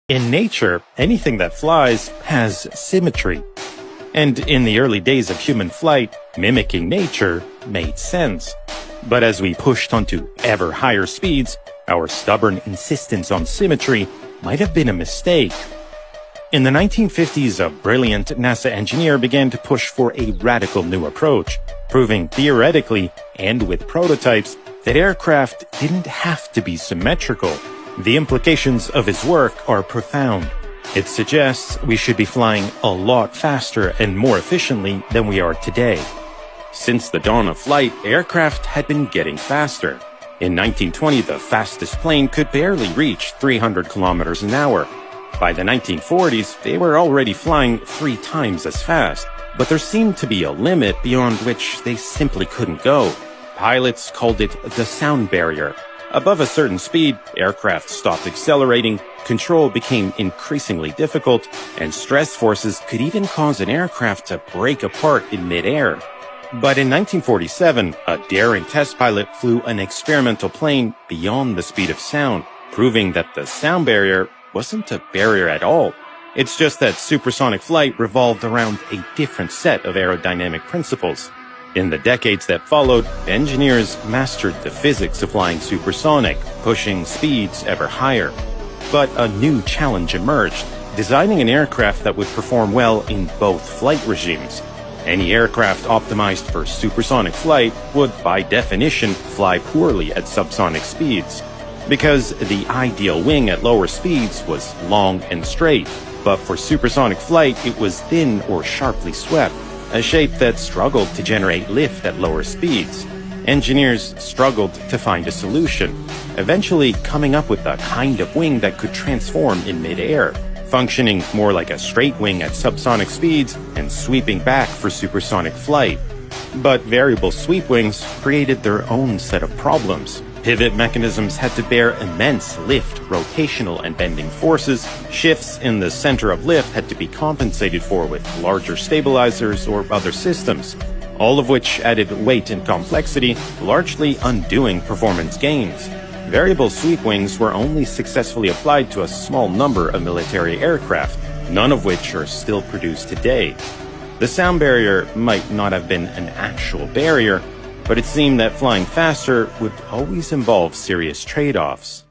In nature, anything that flies has symmetry. And in the early days of human flight, mimicking nature made sense. But as we pushed onto ever higher speeds, our stubborn insistence on symmetry might have been a mistake. In the 1950s, a brilliant NASA engineer began to push for a radical new approach, proving theoretically and with prototypes that aircraft didn't have to be symmetrical. The implications of his work are profound. It suggests we should be flying a lot faster and more efficiently than we are today. Since the dawn of flight, aircraft had been getting faster. In 1920, the fastest plane could barely reach 300 kilometers an hour. By the 1940s, they were already flying 3 times as fast, but there seemed to be a limit beyond which they simply couldn't go. Pilots called it the sound barrier. Above a certain speed, aircraft stopped accelerating, control became increasingly difficult, and stress forces could even cause an aircraft to break apart in midair. But in 1947, a daring test pilot flew an experimental plane beyond the speed of sound, proving that the sound barrier wasn't a barrier at all. It's just that supersonic flight revolved around a different set of aerodynamic principles. In the decades that followed, engineers mastered the physics of flying supersonic, pushing speeds ever higher. But a new challenge emerged, designing an aircraft that would perform well in both flight regimes. Any aircraft optimized for supersonic flight would, by definition, fly poorly at subsonic speeds, because the ideal wing at lower speeds was long and straight, but for supersonic flight it was thin or sharply swept, a shape that struggled to generate lift at lower speeds. Engineers struggled to find a solution, eventually coming up with a kind of wing that could transform in midair, functioning more like a straight wing at subsonic speeds and sweeping back for supersonic flight. But variable sweep wings created their own set of problems. Pivot mechanisms had to bear immense lift, rotational, and bending forces. Shifts in the center of lift had to be compensated for with larger stabilizers or other systems, all of which added weight and complexity, largely undoing performance gains. Variable sweep wings were only successfully applied to a small number of military aircraft, none of which are still produced today. The sound barrier might not have been an actual barrier, but it seemed that flying faster would always involve serious trade-offs.